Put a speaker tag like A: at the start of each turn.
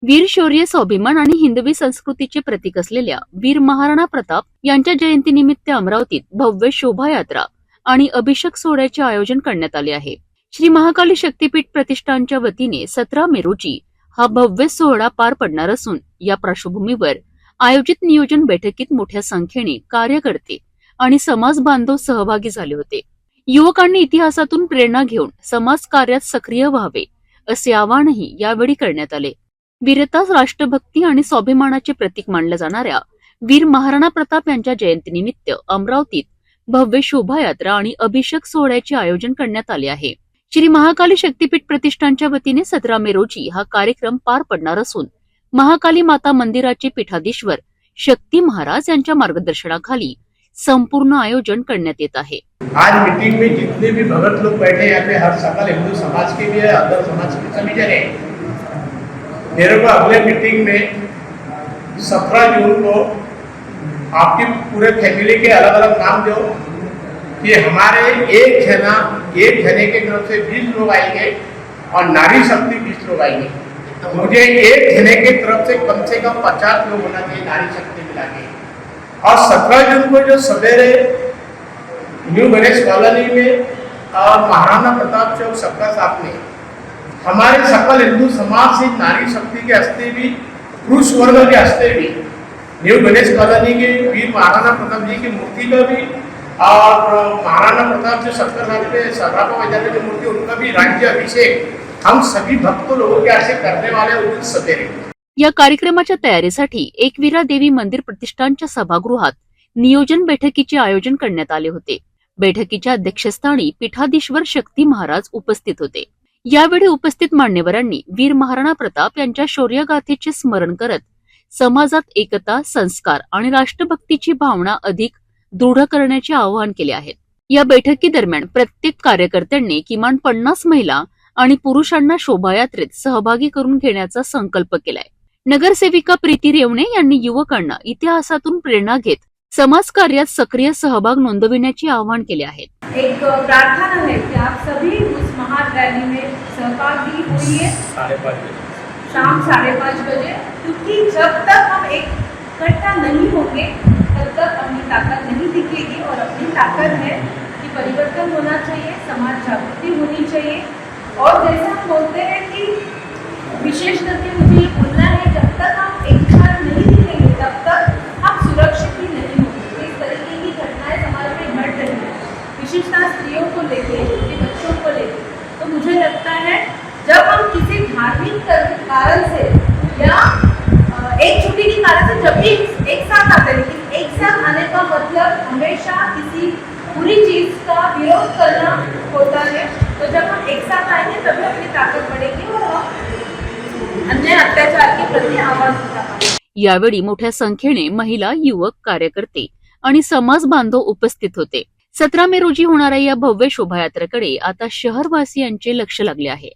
A: वीर शौर्य, स्वाभिमान आणि हिंदवी संस्कृतीचे प्रतीक असलेल्या वीर महाराणा प्रताप यांच्या जयंतीनिमित्त अमरावतीत भव्य शोभायात्रा आणि अभिषेक सोहळ्याचे आयोजन करण्यात आले आहे. श्री महाकाली शक्तीपीठ प्रतिष्ठानच्या वतीने 17 मे रोजी हा भव्य सोहळा पार पडणार असून या पार्श्वभूमीवर आयोजित नियोजन बैठकीत मोठ्या संख्येने कार्यकर्ते आणि समाज बांधव सहभागी झाले होते. युवकांनी इतिहासातून प्रेरणा घेऊन समाज कार्यात सक्रिय व्हावे असे आवाहनही यावेळी करण्यात आले. वीरता, राष्ट्रभक्ती आणि स्वाभिमानाचे प्रतीक मानल्या जाणाऱ्या वीर महाराणा प्रताप यांच्या जयंतीनिमित्त अमरावतीत भव्य शोभायात्रा आणि अभिषेक सोहळ्याचे आयोजन करण्यात आले आहे. श्री महाकाली शक्तीपीठ प्रतिष्ठानच्या वतीने 17 मे रोजी हा कार्यक्रम पार पडणार असून महाकाली माता मंदिराचे पीठाधीश्वर शक्ती महाराज यांच्या मार्गदर्शनाखाली संपूर्ण आयोजन करण्यात येत आहे.
B: आज मीटिंग में जितने भी भगत लोग बैठे यहाँ पे हर सकल हिंदू समाज के भी है, अदर समाज के सभी जन है। मेरे को अगले मीटिंग में 17 जून को आपकी पूरे फैमिली के अलग अलग नाम दो कि हमारे एक जने के तरफ से 20 लोग आएंगे और नारी शक्ति 20 लोग आएंगे। तो मुझे एक जने के तरफ से कम 50 लोग होना चाहिए नारी शक्ति मिला के। और 17 जून को जो सवेरे न्यू गणेश कॉलोनी में और महाराणा प्रताप चौक सबका साथ में हमारे सकल हिंदू समाज से नारी शक्ति के हस्ते भी, पुरुष वर्ग के हस्ते भी न्यू गणेश कॉलोनी के वीर महाराणा प्रताप जी की मूर्ति का भी और महाराणा प्रताप जो 70 साल पे सर्रापा बजाने की मूर्ति उनका भी राज्य अभिषेक हम सभी भक्त लोगों के ऐसे करने वाले उस दिन सवेरे।
A: या कार्यक्रमाच्या तयारीसाठी एकवीरा देवी मंदिर प्रतिष्ठानच्या सभागृहात नियोजन बैठकीचे आयोजन करण्यात आले होते. बैठकीच्या अध्यक्षस्थानी पीठाधीश्वर शक्ती महाराज उपस्थित होते. यावेळी उपस्थित मान्यवरांनी वीर महाराणा प्रताप यांच्या शौर्यगाथेचे स्मरण करत समाजात एकता, संस्कार आणि राष्ट्रभक्तीची भावना अधिक दृढ करण्याचे आवाहन केले आहे. या बैठकीदरम्यान प्रत्येक कार्यकर्त्यांनी किमान 50 महिला आणि पुरुषांना शोभायात्रेत सहभागी करून घेण्याचा संकल्प केलाय. नगरसेविका प्रीती रेवणे यांनी युवकांना इतिहासातून प्रेरणा घेत समाज कार्यात सक्रिय सहभाग नोंदविण्याचे आवाहन केले आहे.
C: एक प्रार्थना है कि आप सभी उस महान रैली में सहभागी होइए शाम 5:30 बजे, क्योंकि जब तक हम इकट्ठा नहीं होंगे तब तक अपनी ताकत नहीं दिखेगी। और अपनी ताकत है कि परिवर्तन होना चाहिए, समाज जागृति होनी चाहिए। और जैसे हम बोलते हैं कि विशेष करके मुझे ये बोलना है, जब तक हम एक साथ नहीं दिखेंगे तब तक हम सुरक्षित ही नहीं होंगे। इस तरीके की घटनाएं समाज में घट रही है, विशेषतः स्त्रियों को लेकर, उनके बच्चों को लेकर। तो मुझे लगता है जब हम किसी धार्मिक कारण से या एक छुट्टी के कारण से जब भी एक साथ आते हैं, लेकिन एक साथ आने का मतलब हमेशा किसी बुरी चीज का विरोध करना होता है। तो जब हम एक साथ आएंगे तभी अपनी ताकत बढ़ेगी और हम अन्य अत्याचार के प्रति आवाज उठाएंगे.
A: यावेळी मोठ्या संख्येने महिला, युवक, कार्यकर्ते आणि समाज बांधव उपस्थित होते. 17 मे रोजी होणाऱ्या या भव्य शोभायात्रेकडे आता शहरवासियांचे लक्ष लागले आहे.